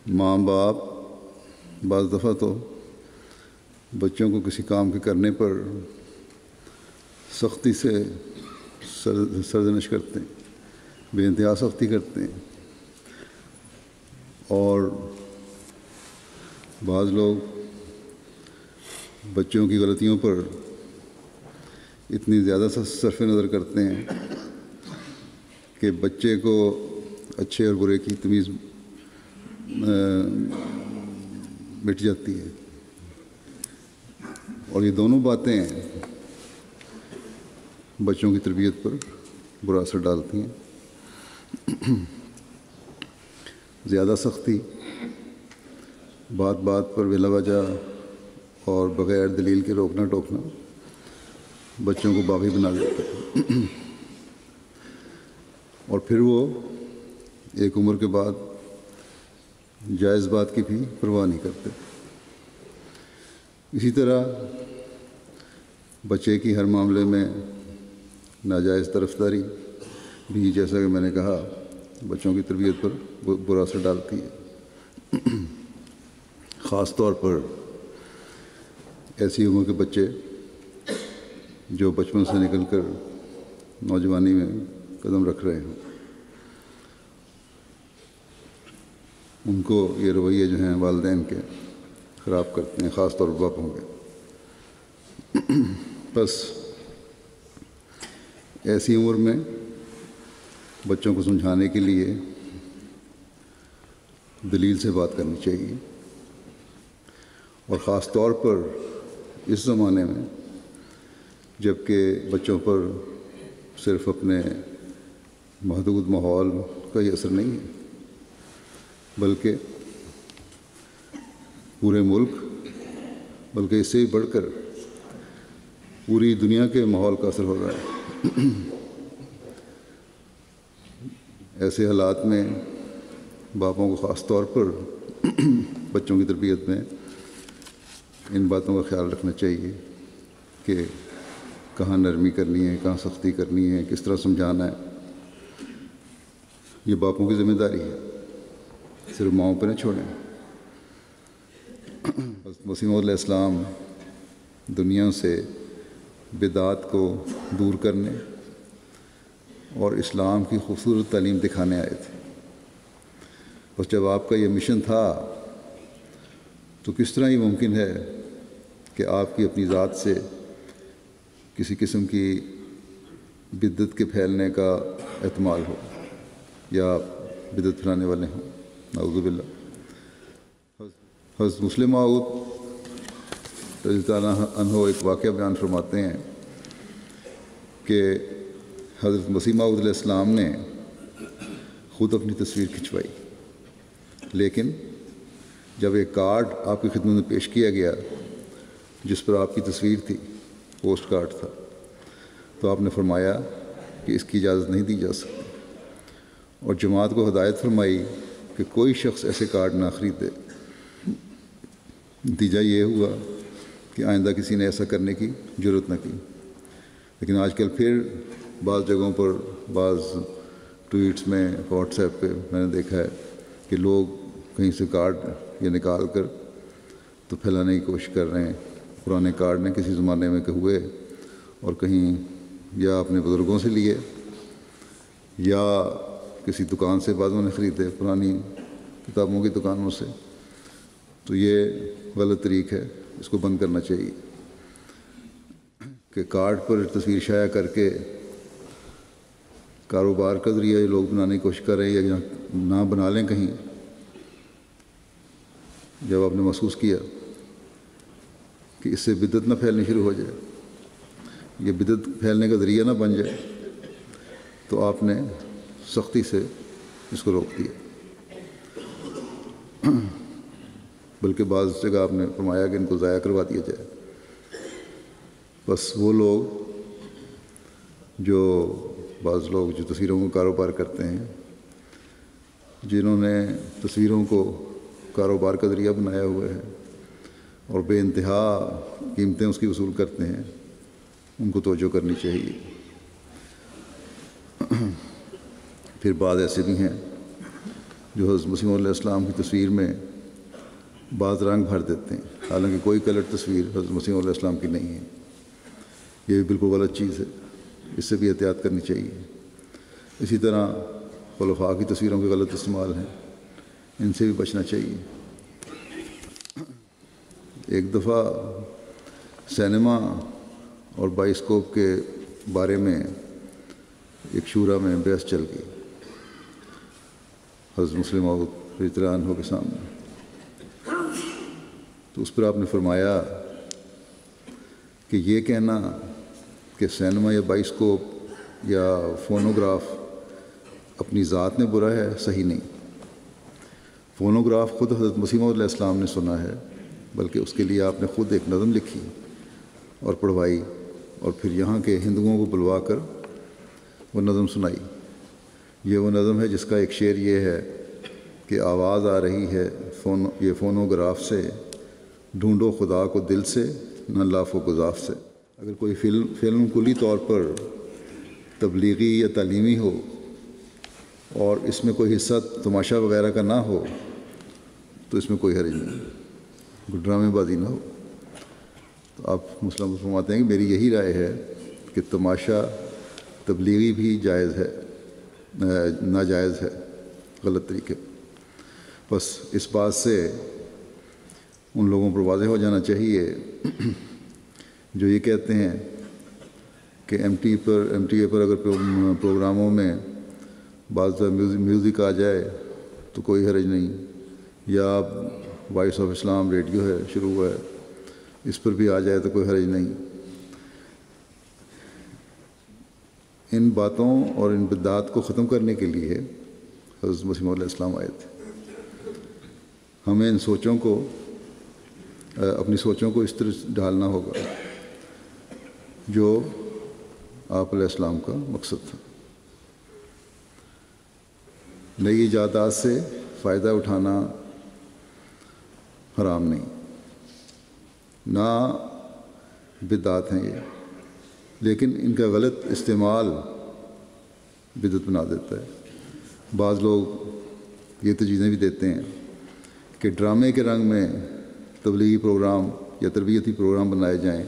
ماں باپ بعض دفعہ تو بچوں کو کسی کام کے کرنے پر سختی سے سرزنش کرتے ہیں، بے انتہا سختی کرتے ہیں، اور بعض لوگ بچوں کی غلطیوں پر اتنی زیادہ صرف نظر کرتے ہیں کہ بچے کو اچھے اور برے کی تمیز مٹ جاتی ہے، اور یہ دونوں باتیں بچوں کی تربیت پر برا اثر ڈالتی ہیں۔ زیادہ سختی، بات بات پر بلا وجہ اور بغیر دلیل کے روکنا ٹوکنا بچوں کو باغی بنا دیتا ہے، اور پھر وہ ایک عمر کے بعد جائز بات کی بھی پرواہ نہیں کرتے۔ اسی طرح بچے کی ہر معاملے میں ناجائز طرفداری بھی، جیسا کہ میں نے کہا، بچوں کی تربیت پر برا اثر ڈالتی ہے۔ خاص طور پر ایسی عمر کے بچے جو بچپن سے نکل کر نوجوانی میں قدم رکھ رہے ہوں، ان کو یہ رویے جو ہیں والدین کے خراب کرتے ہیں، خاص طور پر باپوں کے۔ بس ایسی عمر میں بچوں کو سمجھانے کے لیے دلیل سے بات کرنی چاہیے، اور خاص طور پر اس زمانے میں جب کہ بچوں پر صرف اپنے محدود ماحول کا ہی اثر نہیں ہے، بلکہ پورے ملک، بلکہ اس سے بھی بڑھ کر پوری دنیا کے ماحول کا اثر ہو رہا ہے۔ ایسے حالات میں باپوں کو خاص طور پر بچوں کی تربیت میں ان باتوں کا خیال رکھنا چاہیے کہ کہاں نرمی کرنی ہے، کہاں سختی کرنی ہے، کس طرح سمجھانا ہے۔ یہ باپوں کی ذمہ داری ہے، صرف ماؤں پہ نہ چھوڑیں۔ مسیح موعود علیہ السلام دنیا سے بدعات کو دور کرنے اور اسلام کی خوبصورت تعلیم دکھانے آئے تھے۔ بس جب آپ کا یہ مشن تھا تو کس طرح یہ ممکن ہے کہ آپ کی اپنی ذات سے کسی قسم کی بدعت کے پھیلنے کا احتمال ہو، یا بدعت پھیلانے والے ہوں، نعوذ باللہ۔ حضرت مسلم موعود رضی اللہ عنہ ایک واقعہ بیان فرماتے ہیں کہ حضرت مسیح موعود علیہ السلام نے خود اپنی تصویر کھنچوائی، لیکن جب ایک کارڈ آپ کی خدمت میں پیش کیا گیا جس پر آپ کی تصویر تھی، پوسٹ کارڈ تھا، تو آپ نے فرمایا کہ اس کی اجازت نہیں دی جا سکتی، اور جماعت کو ہدایت فرمائی کہ کوئی شخص ایسے کارڈ نہ خریدے۔ نتیجہ یہ ہوا کہ آئندہ کسی نے ایسا کرنے کی جرات نہ کی۔ لیکن آج کل پھر بعض جگہوں پر، بعض ٹویٹس میں، واٹس ایپ پہ میں نے دیکھا ہے کہ لوگ کہیں سے کارڈ یہ نکال کر تو پھیلانے کی کوشش کر رہے ہیں۔ پرانے کارڈ نے کسی زمانے میں ہوئے اور کہیں یا اپنے بزرگوں سے لیے یا کسی دکان سے بعضوں نے خریدے، پرانی کتابوں کی دکانوں سے، تو یہ غلط طریق ہے، اس کو بند کرنا چاہیے کہ کارڈ پر تصویر شائع کر کے کاروبار کا ذریعہ یہ لوگ بنانے کی کوشش کر رہے ہیں، یا نہ بنا لیں کہیں جب آپ نے محسوس کیا کہ اس سے بدعت نہ پھیلنی شروع ہو جائے، یہ بدعت پھیلنے کا ذریعہ نہ بن جائے، تو آپ نے سختی سے اس کو روک دیا۔ بلکہ بعض جگہ آپ نے فرمایا کہ ان کو ضائع کروا دیا جائے۔ بس وہ لوگ بعض لوگ جو تصویروں کو کاروبار کرتے ہیں، جنہوں نے تصویروں کو کاروبار کا ذریعہ بنایا ہوا ہے اور بے انتہا قیمتیں اس کی وصول کرتے ہیں، ان کو توجہ کرنی چاہیے۔ پھر بعض ایسے بھی ہیں جو حضرت مسیح علیہ السلام کی تصویر میں بعض رنگ بھر دیتے ہیں، حالانکہ کوئی کلر تصویر حضرت مسیح علیہ السلام کی نہیں ہے۔ یہ بھی بالکل غلط چیز ہے، اس سے بھی احتیاط کرنی چاہیے۔ اسی طرح خلفاء کی تصویروں کے غلط استعمال ہیں، ان سے بھی بچنا چاہیے۔ ایک دفعہ سینما اور بائسکوپ کے بارے میں ایک شورا میں بحث چل گئی حضرت مسلم موعود رضی اللہ عنہ کے سامنے، تو اس پر آپ نے فرمایا کہ یہ کہنا کہ سینما یا بائسکوپ یا فونوگراف اپنی ذات میں برا ہے، صحیح نہیں۔ فونوگراف خود حضرت مسیح علیہ السلام نے سنا ہے، بلکہ اس کے لیے آپ نے خود ایک نظم لکھی اور پڑھوائی، اور پھر یہاں کے ہندوؤں کو بلوا کر وہ نظم سنائی۔ یہ وہ نظم ہے جس کا ایک شعر یہ ہے کہ آواز آ رہی ہے یہ فونوگراف سے، ڈھونڈو خدا کو دل سے نہ لاف و گزاف سے۔ اگر کوئی فلم کلی طور پر تبلیغی یا تعلیمی ہو اور اس میں کوئی حصہ تماشا وغیرہ کا نہ ہو تو اس میں کوئی حرج نہیں، کوئی ڈرامے بازی نہ ہو۔ تو آپ مسلم فرماتے ہیں کہ میری یہی رائے ہے کہ تماشا تبلیغی بھی جائز ہے، ناجائز ہے، غلط طریقے۔ بس اس بات سے ان لوگوں پر واضح ہو جانا چاہیے جو یہ کہتے ہیں کہ ایم ٹی اے پر اگر پروگراموں میں بعض میوزک آ جائے تو کوئی حرج نہیں، یا وائس آف اسلام ریڈیو ہے شروع ہوا ہے، اس پر بھی آ جائے تو کوئی حرج نہیں۔ ان باتوں اور ان بدعات کو ختم کرنے کے لیے حضرت مسیح علیہ السلام آئے تھے۔ ہمیں ان سوچوں کو اپنی سوچوں کو اس طرح ڈھالنا ہوگا جو آپ علیہ السلام کا مقصد تھا۔ نئی ایجادات سے فائدہ اٹھانا حرام نہیں، نہ بدعات ہیں یہ، لیکن ان کا غلط استعمال بدعت بنا دیتا ہے۔ بعض لوگ یہ تجویزیں بھی دیتے ہیں کہ ڈرامے کے رنگ میں تبلیغی پروگرام یا تربیتی پروگرام بنائے جائیں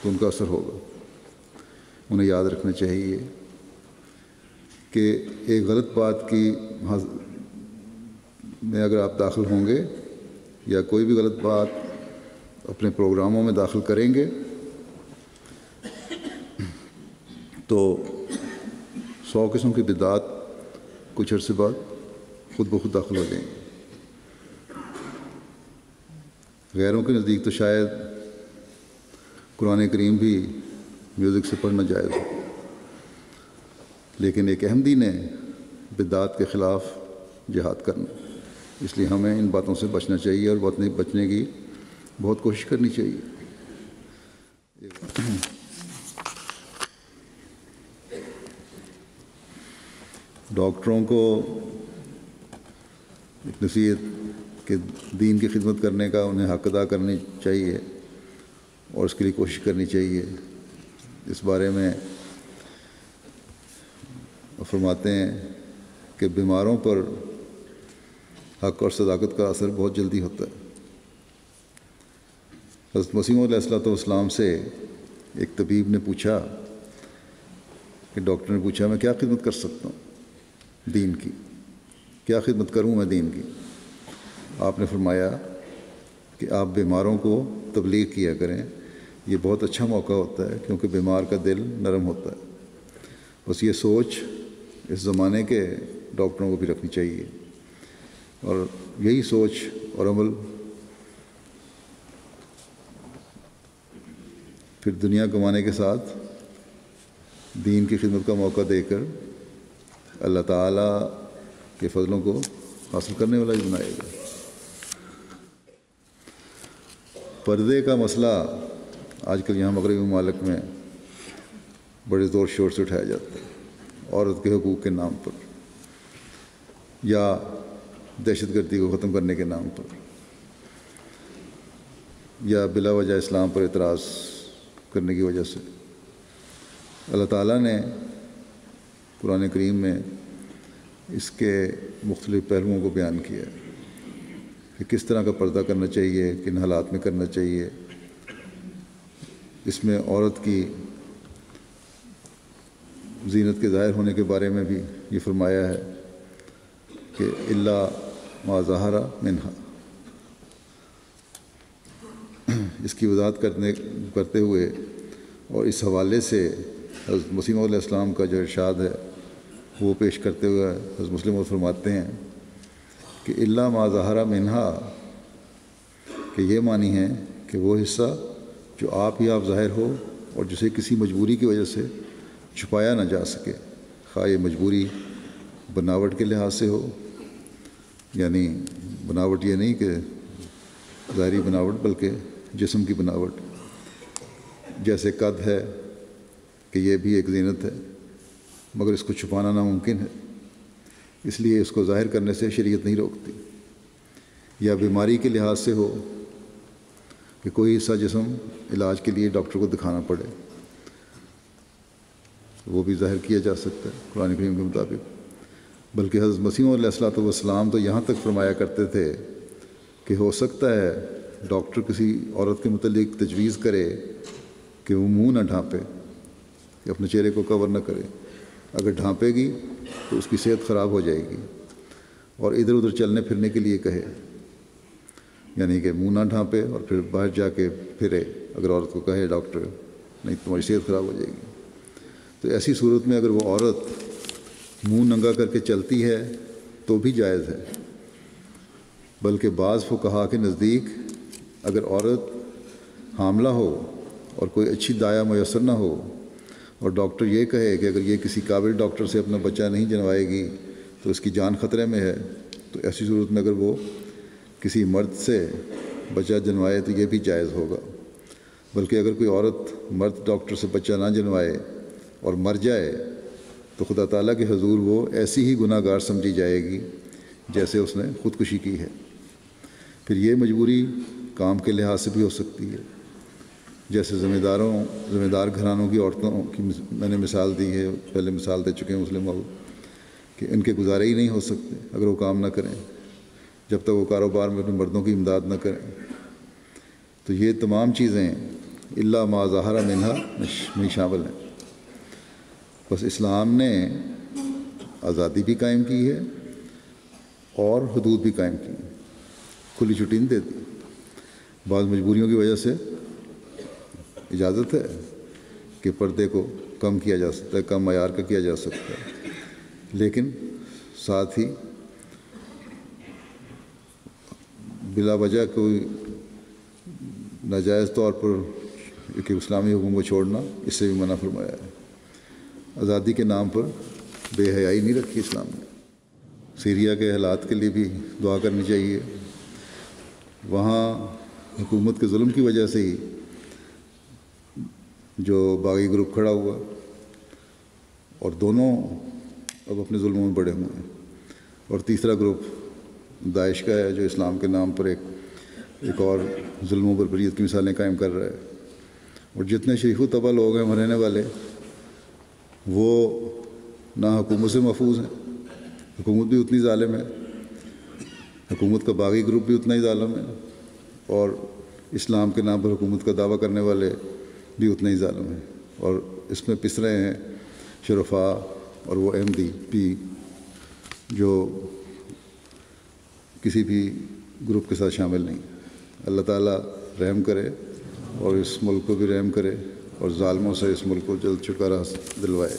تو ان کا اثر ہوگا۔ انہیں یاد رکھنا چاہیے کہ ایک غلط بات کی میں اگر آپ داخل ہوں گے یا کوئی بھی غلط بات اپنے پروگراموں میں داخل کریں گے تو 100 قسم کی بدعات کچھ عرصے بعد خود بخود داخل ہو جائیں گے۔ غیروں کے نزدیک تو شاید قرآن کریم بھی میوزک سے پڑھنا جائز ہو، لیکن ایک احمدی نے بدعات کے خلاف جہاد کرنا، اس لیے ہمیں ان باتوں سے بچنا چاہیے اور بچنے کی بہت کوشش کرنی چاہیے۔ ڈاکٹروں کو ایک نصیحت کہ دین کی خدمت کرنے کا انہیں حق ادا کرنی چاہیے اور اس کے لیے کوشش کرنی چاہیے۔ اس بارے میں فرماتے ہیں کہ بیماروں پر حق اور صداقت کا اثر بہت جلدی ہوتا ہے۔ حضرت مسیح علیہ السلام سے ایک طبیب نے پوچھا کہ ڈاکٹر نے پوچھا میں کیا خدمت کر سکتا ہوں دین کی، کیا خدمت کروں میں دین کی؟ آپ نے فرمایا کہ آپ بیماروں کو تبلیغ کیا کریں، یہ بہت اچھا موقع ہوتا ہے کیونکہ بیمار کا دل نرم ہوتا ہے۔ بس یہ سوچ اس زمانے کے ڈاکٹروں کو بھی رکھنی چاہیے، اور یہی سوچ اور عمل پھر دنیا کمانے کے ساتھ دین کی خدمت کا موقع دے کر اللہ تعالیٰ کے فضلوں کو حاصل کرنے والا ہی بنائے گا۔ پردے کا مسئلہ آج کل یہاں مغربی ممالک میں بڑے زور شور سے اٹھایا جاتا ہے، عورت کے حقوق کے نام پر یا دہشت گردی کو ختم کرنے کے نام پر یا بلا وجہ اسلام پر اعتراض کرنے کی وجہ سے۔ اللہ تعالیٰ نے قرآن کریم میں اس کے مختلف پہلوؤں کو بیان کیا ہے کہ کس طرح کا پردہ کرنا چاہیے، کن حالات میں کرنا چاہیے۔ اس میں عورت کی زینت کے ظاہر ہونے کے بارے میں بھی یہ فرمایا ہے کہ الا ما ظہر منہا، اس کی وضاحت کرتے ہوئے اور اس حوالے سے حضرت مسیح موعود علیہ السلام کا جو ارشاد ہے وہ پیش کرتے ہوئے حضرت مسلم موعود فرماتے ہیں کہ الا ما ظہر منہا، کہ یہ معنی ہے کہ وہ حصہ جو آپ ظاہر ہو اور جسے کسی مجبوری کی وجہ سے چھپایا نہ جا سکے، خواہ یہ مجبوری بناوٹ کے لحاظ سے ہو، یعنی بناوٹ یہ نہیں کہ ظاہری بناوٹ بلکہ جسم کی بناوٹ، جیسے قد ہے کہ یہ بھی ایک زینت ہے مگر اس کو چھپانا ناممکن ہے، اس لیے اس کو ظاہر کرنے سے شریعت نہیں روکتی۔ یا بیماری کے لحاظ سے ہو کہ کوئی حصہ جسم علاج کے لیے ڈاکٹر کو دکھانا پڑے، وہ بھی ظاہر کیا جا سکتا ہے قرآن کریم کے مطابق۔ بلکہ حضرت مسیح علیہ الصلوۃ والسلام تو یہاں تک فرمایا کرتے تھے کہ ہو سکتا ہے ڈاکٹر کسی عورت کے متعلق تجویز کرے کہ وہ منہ نہ ڈھانپے، کہ اپنے چہرے کو کور نہ کرے، اگر ڈھانپے گی تو اس کی صحت خراب ہو جائے گی، اور ادھر ادھر چلنے پھرنے کے لیے کہے، یعنی کہ منہ نہ ڈھانپے اور پھر باہر جا کے پھرے، اگر عورت کو کہے ڈاکٹر نہیں تمہاری صحت خراب ہو جائے گی، تو ایسی صورت میں اگر وہ عورت منہ ننگا کر کے چلتی ہے تو بھی جائز ہے۔ بلکہ بعض فقہا کے نزدیک اگر عورت حاملہ ہو اور کوئی اچھی دایا میسر نہ ہو اور ڈاکٹر یہ کہے کہ اگر یہ کسی قابل ڈاکٹر سے اپنا بچہ نہیں جنوائے گی تو اس کی جان خطرے میں ہے، تو ایسی صورت میں اگر وہ کسی مرد سے بچہ جنوائے تو یہ بھی جائز ہوگا۔ بلکہ اگر کوئی عورت مرد ڈاکٹر سے بچہ نہ جنوائے اور مر جائے تو خدا تعالیٰ کے حضور وہ ایسی ہی گناہ گار سمجھی جائے گی جیسے اس نے خودکشی کی ہے۔ پھر یہ مجبوری کام کے لحاظ سے بھی ہو سکتی ہے، جیسے ذمہ دار گھرانوں کی عورتوں کی میں نے مثال دی ہے، پہلے مثال دے چکے ہیں مسلم موعود، کہ ان کے گزارے ہی نہیں ہو سکتے اگر وہ کام نہ کریں، جب تک وہ کاروبار میں اپنے مردوں کی امداد نہ کریں۔ تو یہ تمام چیزیں الا ما ظہر منہا میں شامل ہیں۔ بس اسلام نے آزادی بھی قائم کی ہے اور حدود بھی قائم کی ہیں، کھلی چھٹی نہیں دیتی۔ بعض مجبوریوں کی وجہ سے اجازت ہے کہ پردے کو کم کیا جا سکتا ہے، کم معیار کا کیا جا سکتا ہے، لیکن ساتھ ہی بلا وجہ کوئی ناجائز طور پر ایک اسلامی حکم کو چھوڑنا، اس سے بھی منع فرمایا ہے۔ آزادی کے نام پر بے حیائی نہیں رکھی اسلام نے۔ سیریا کے حالات کے لیے بھی دعا کرنی چاہیے، وہاں حکومت کے ظلم کی وجہ سے ہی جو باغی گروپ کھڑا ہوا اور دونوں اب اپنے ظلموں میں پڑے ہوئے ہیں، اور تیسرا گروپ داعش کا ہے جو اسلام کے نام پر ایک اور ظلم و بربریت کی مثالیں قائم کر رہا ہے۔ اور جتنے شریف و طبع لوگ ہیں رہنے والے، وہ نہ حکومت سے محفوظ ہیں، حکومت بھی اتنی ظالم ہے، حکومت کا باغی گروپ بھی اتنا ہی ظالم ہے، اور اسلام کے نام پر حکومت کا دعویٰ کرنے والے بھی اتنا ہی ظالم ہیں، اور اس میں پس رہے ہیں شرفاء اور وہ احمدی بھی جو کسی بھی گروپ کے ساتھ شامل نہیں۔ اللہ تعالیٰ رحم کرے اور اس ملک کو بھی رحم کرے اور ظالموں سے اس ملک کو جلد چھٹکارا دلوائے۔